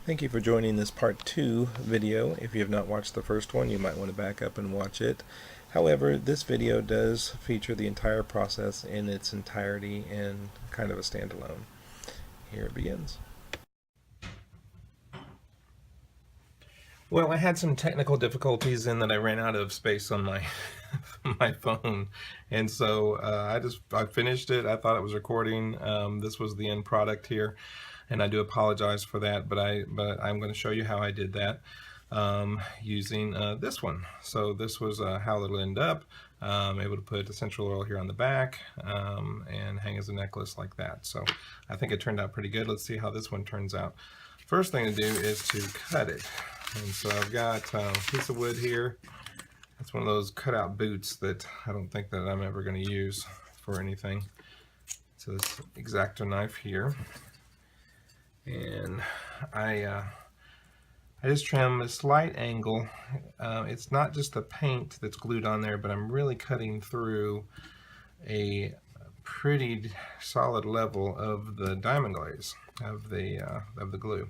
Thank you for joining this part 2 video. If you have not watched the first one, you might want to back up and watch it. However, this video does feature the entire process in its entirety and kind of a standalone. Here it begins. Well, I had some technical difficulties in that I ran out of space on my my phone, and so I finished it. I thought it was recording. This was the end product here, and I do apologize for that. But I'm going to show you how I did that using this one. So this was how it'll end up. Able to put essential oil here on the back and hang as a necklace like that. So I think it turned out pretty good. Let's see how this one turns out. First thing to do is to cut it. And so I've got a piece of wood here. It's one of those cutout boots that I don't think that I'm ever going to use for anything. So this X-Acto knife here. And I just trim a slight angle. It's not just the paint that's glued on there, but I'm really cutting through a pretty solid level of the diamond glaze of the glue,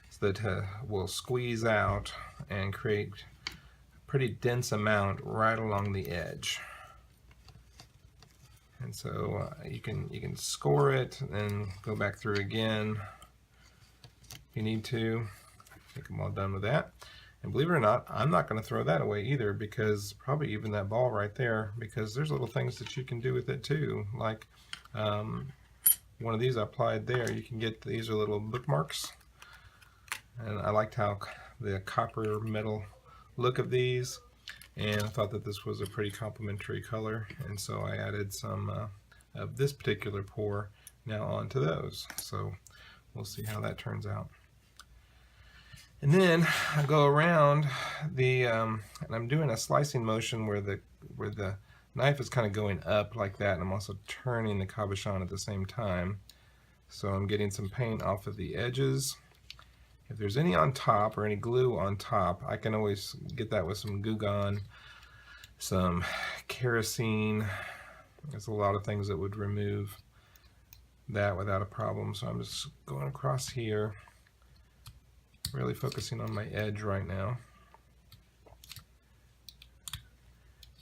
so that will squeeze out and create a pretty dense amount right along the edge. And so you can score it and go back through again if you need to. I think I'm all done with that. And believe it or not, I'm not going to throw that away either, because probably even that ball right there, because there's little things that you can do with it too. Like one of these I applied there. You can get, these are little bookmarks. And I liked how the copper metal look of these, and I thought that this was a pretty complementary color, and so I added some of this particular pour now onto those. So we'll see how that turns out. And then I go around the, and I'm doing a slicing motion where the knife is kind of going up like that, and I'm also turning the cabochon at the same time. So I'm getting some paint off of the edges. If there's any on top or any glue on top, I can always get that with some Goo Gone, some kerosene. There's a lot of things that would remove that without a problem. So I'm just going across here, really focusing on my edge right now.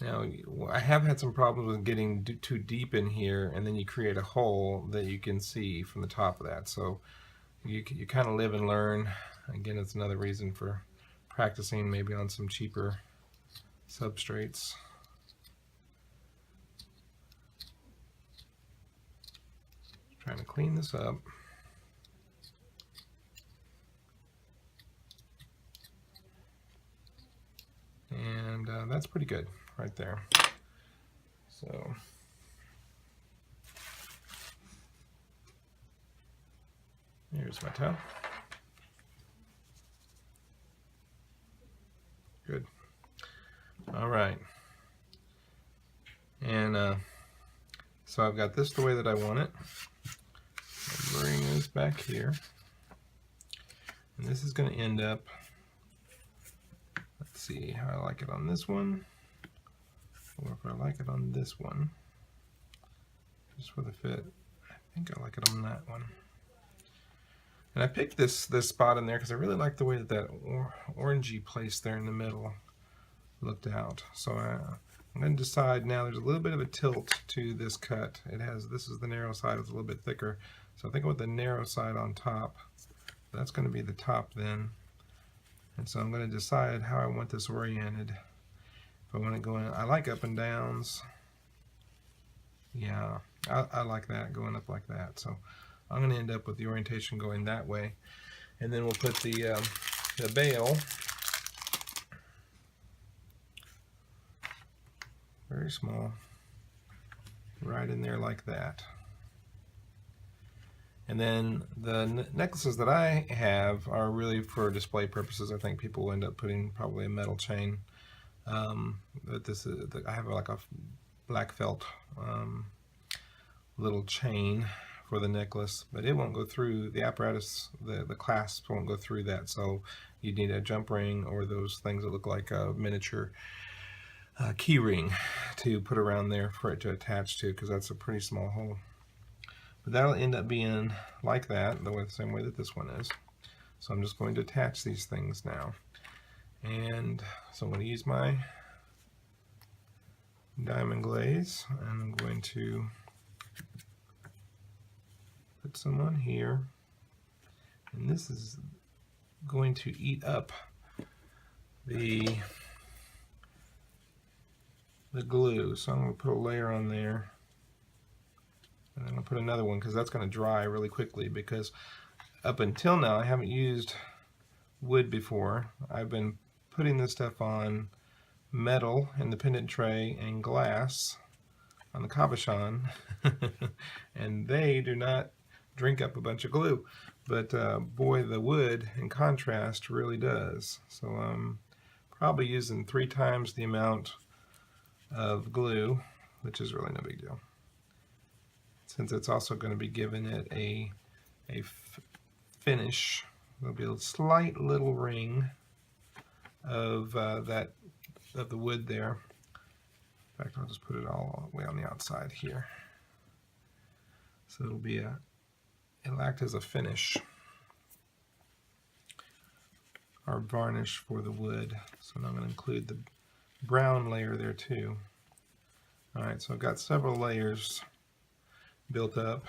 Now, I have had some problems with getting too deep in here, and then you create a hole that you can see from the top of that. So you kind of live and learn. Again, it's another reason for practicing maybe on some cheaper substrates. Trying to clean this up. And that's pretty good right there. So here's my towel. Good. All right. And so I've got this the way that I want it. I'll bring this back here. And this is going to end up, let's see how I like it on this one, or if I like it on this one, just for the fit. I think I like it on that one. And I picked this spot in there because I really like the way that orangey place there in the middle looked out. So I'm going to decide now. There's a little bit of a tilt to this cut. This is the narrow side. It's a little bit thicker. So I think I want the narrow side on top. That's going to be the top then. And so I'm going to decide how I want this oriented. If I want it going, I like up and downs. Yeah, I like that going up like that. So I'm going to end up with the orientation going that way. And then we'll put the bail, very small, right in there like that. And then the necklaces that I have are really for display purposes. I think people will end up putting probably a metal chain. But I have like a black felt little chain for the necklace, but it won't go through the apparatus. The clasp won't go through that, so you need a jump ring or those things that look like a miniature key ring to put around there for it to attach to, because that's a pretty small hole. But that'll end up being like that, the same way that this one is. So I'm just going to attach these things now. And so I'm going to use my diamond glaze, and I'm going to put some on here. And this is going to eat up the glue. So I'm going to put a layer on there. And I'm going to put another one because that's going to dry really quickly, because up until now I haven't used wood before. I've been putting this stuff on metal in the pendant tray and glass on the Cabochon and they do not drink up a bunch of glue, but boy, the wood in contrast really does. So I'm probably using 3 times the amount of glue, which is really no big deal, since it's also going to be giving it a finish. There'll be a slight little ring of the wood there. In fact, I'll just put it all the way on the outside here. So it'll act as a finish or varnish for the wood. So now I'm going to include the brown layer there too. Alright, so I've got several layers built up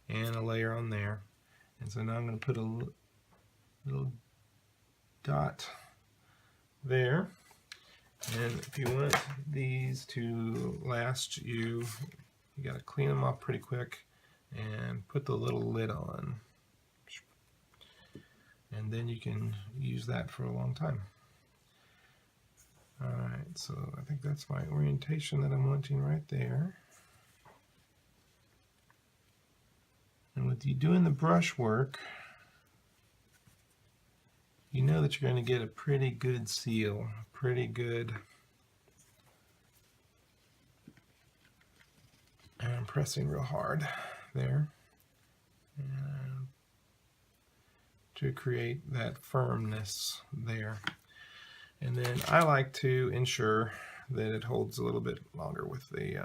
and a layer on there. And so now I'm going to put a little dot there. And if you want these to last you got to clean them off pretty quick and put the little lid on. And then you can use that for a long time. Alright, so I think that's my orientation that I'm wanting right there. And with you doing the brush work, you know that you're going to get a pretty good seal, pretty good. And I'm pressing real hard there to create that firmness there. And then I like to ensure that it holds a little bit longer with the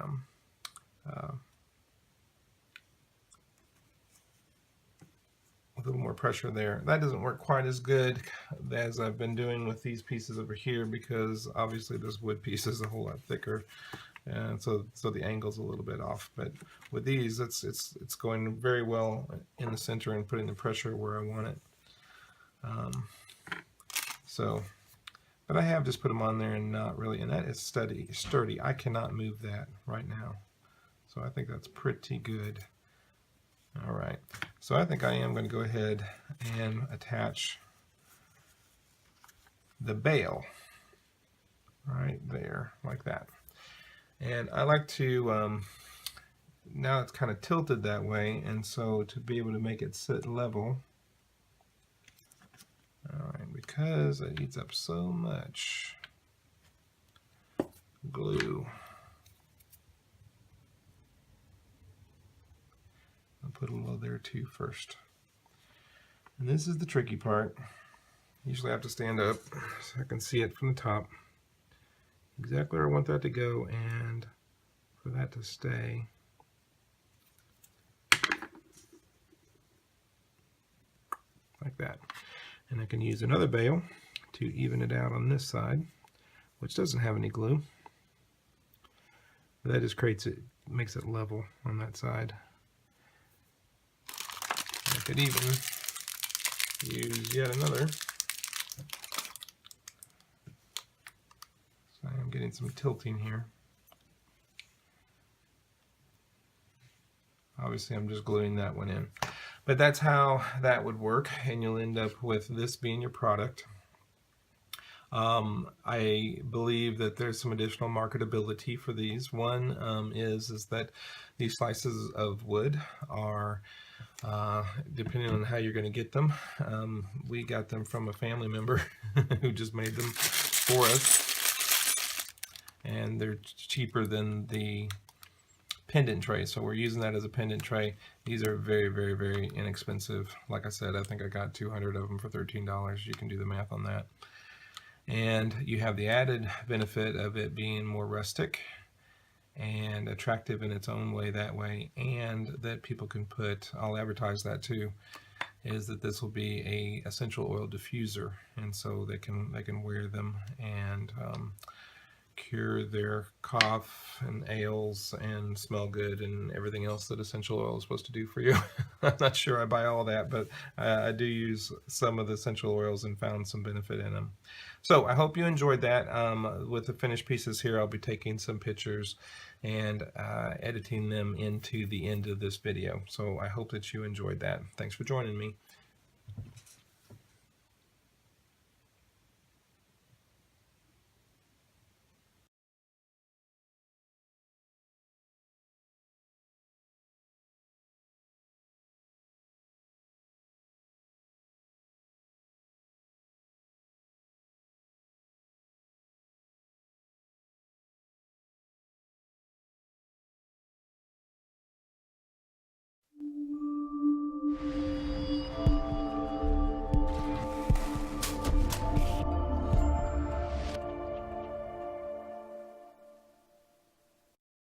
with a little more pressure there. That doesn't work quite as good as I've been doing with these pieces over here, because obviously this wood piece is a whole lot thicker, and so the angle's a little bit off. But with these, it's going very well in the center and putting the pressure where I want it. But I have just put them on there and not really, and that is sturdy. I cannot move that right now. So I think that's pretty good. All right, so I think I am going to go ahead and attach the bail right there, like that. And I like to, now it's kind of tilted that way, and so to be able to make it sit level, alright, because it eats up so much glue, I'll put a little there too first. And this is the tricky part. Usually I have to stand up so I can see it from the top, exactly where I want that to go, and for that to stay. Like that. And I can use another bail to even it out on this side, which doesn't have any glue. That just creates it, makes it level on that side. I could even use yet another. So I'm getting some tilting here. Obviously I'm just gluing that one in. But that's how that would work, and you'll end up with this being your product. I believe that there's some additional marketability for these. One is that these slices of wood are, depending on how you're going to get them, we got them from a family member who just made them for us, and they're cheaper than the pendant tray, so we're using that as a pendant tray. These are very, very, very inexpensive. Like I said, I think I got 200 of them for $13. You can do the math on that. And you have the added benefit of it being more rustic and attractive in its own way that way, and that people can put, I'll advertise that too, is that this will be a essential oil diffuser, and so they can wear them and cure their cough and ails and smell good and everything else that essential oil is supposed to do for you. I'm not sure I buy all that, but I do use some of the essential oils and found some benefit in them. So I hope you enjoyed that. With the finished pieces here, I'll be taking some pictures and editing them into the end of this video. So I hope that you enjoyed that. Thanks for joining me.